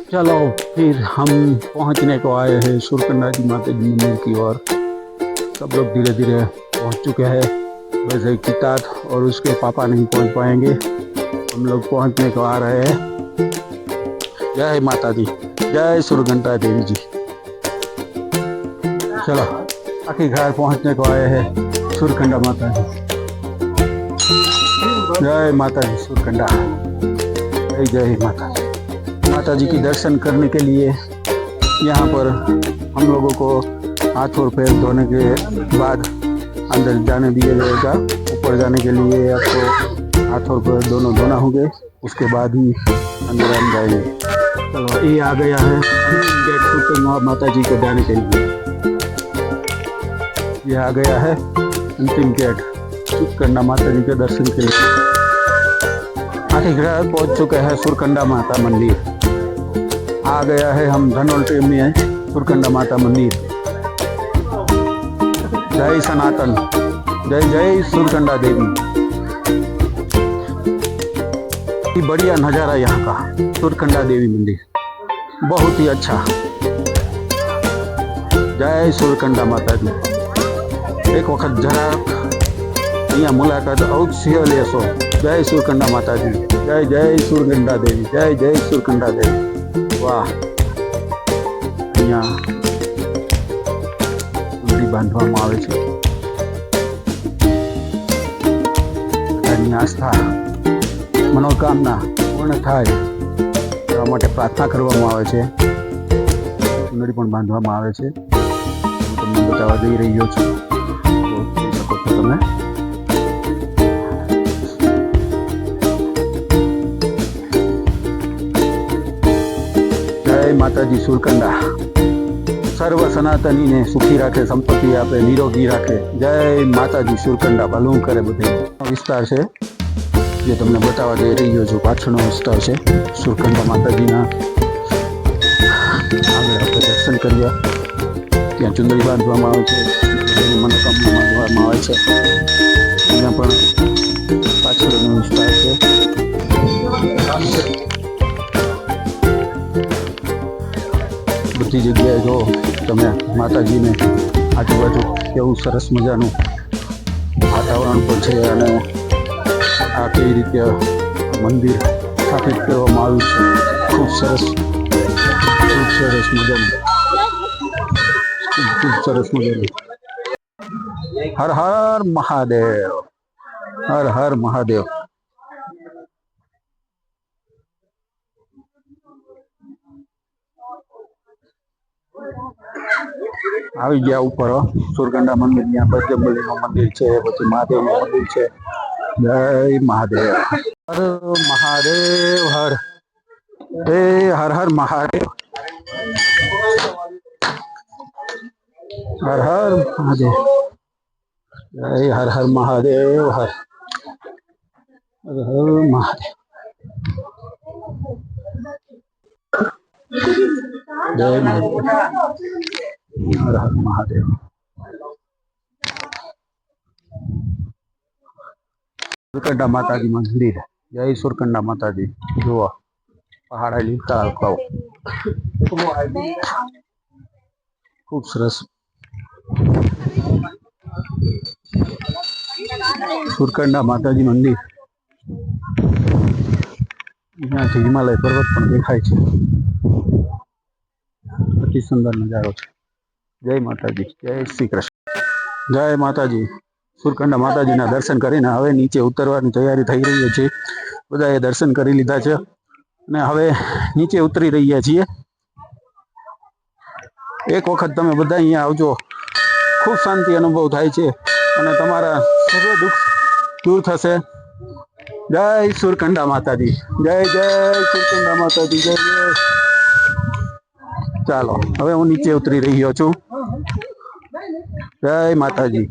चलो फिर हम पहुंचने को आए हैं सुरकंडा जी माता जी मंदिर की ओर। सब लोग धीरे धीरे पहुंच चुके हैं। वैसे कितात और उसके पापा नहीं पहुंच पाएंगे, हम लोग पहुंचने को आ रहे हैं। जय माता दी, जय सुरकंडा देवी जी। चलो आखिरकार पहुंचने को आए हैं सुरकंडा माता जी। जय माता जी सुरकंडा, जय जय माता जी। माता जी की दर्शन करने के लिए यहाँ पर हम लोगों को हाथ और पैर धोने के बाद अंदर जाने दिया जाएगा। ऊपर जाने के लिए आपको हाथ और पैर दोनों धोना होंगे, उसके बाद ही अंदर हम जाएंगे। चलो ये आ गया है गेट सुरकंडा माता जी के जाने के लिए। ये आ गया है अंतिम गेट सुरकंडा माता जी के दर्शन के लिए। आखिरकार पहुंच चुके हैं सुरकंडा माता मंदिर। आ गया है हम धनौल्टी में सुरकंडा माता मंदिर। जय सनातन, जय जय सुरकंडा देवी। बढ़िया नजारा यहाँ का सुरकंडा देवी मंदिर, बहुत ही अच्छा। जय सुरकंडा माता जी। एक वक्त जरा यहाँ मुलाकात अवश्य लेशो। जय सुरकंडा माता जी, जय जय सुरकंडा देवी, जय जय सुरकंडा देवी। वाह, અહીંયા ચૂંટણી બાંધવામાં આવે છે। બધાની આસ્થા મનોકામના પૂર્ણ થાય એવા માટે પ્રાર્થના કરવામાં આવે છે। ચૂંટણી પણ બાંધવામાં આવે છે। હું તમને બતાવવા જઈ રહ્યો છું, તો જોઈ શકો છો તમે। जय माताजी सुरकंडा। सर्व सनातनी ने सुखी राखे, संपत्ति आपे, निरोगी राखे। जय माताजी सुरकंडा। भलू करे बधे विस्तार है जे तमने बतावा जई रह्यो छुं। पाछळनो विस्तार है सुरकंडा माताजीना। आगळ आपणे दर्शन कर्या। त्यां चुंदड़ी बांधवामां आवे छे, तेनी मनोकामना मांगवामां आवे छे। त्यां पण पाछळनो विस्तार है। बधी जग्याए जो तमे माताजी ने आजूबाजू केवुं सरस मजानुं वातावरण पण छे अने आ कई रीते मंदिर स्थापित करवामां आव्युं छे। खूब सरस मजानुं, खूब सरस मजानुं। हर हर महादेव, हर हर महादेव। આવી ગયા ઉપર સુરકંડા મંદિર। ત્યાં બજરંગબલીનું મંદિર છે, પછી મહાદેવનું મંદિર છે। જય મહાદેવ, હર મહાદેવ, હર હે હર હર મહાદેવ, હર હર મહાદેવ, જય હર હર મહાદેવ, હર હર હર મહાદેવ, जय महादेव, हर हर महादेव। सुरकंडा माता जी मंदिर। जय सुरकंडा माता जी। जो पहाड़ा लीपता खूब सरस सुरकंडा माता जी मंदिर। અહીંયાથી હિમાલય પર્વત પણ દેખાય છે। અતિ સુંદર નજારો છે। જય માતાજી, જય શ્રી કૃષ્ણ। જય માતાજી। સુરકંડા માતાજીના દર્શન કરીને હવે નીચે ઉતરવાની તૈયારી થઈ રહી છે। બધાએ દર્શન કરી લીધા છે અને હવે નીચે ઉતરી રહ્યા છીએ। એક વખત તમે બધા અહીંયા આવજો, ખૂબ શાંતિ અનુભવ થાય છે અને તમારા સર્વ દુઃખ दूर થશે। जय सुरकंडा माताजी, जय जय सुरकंडा माताजी, जय जय। चलो हवे हूँ नीचे उतरी रह्यो छुं। जय माताजी।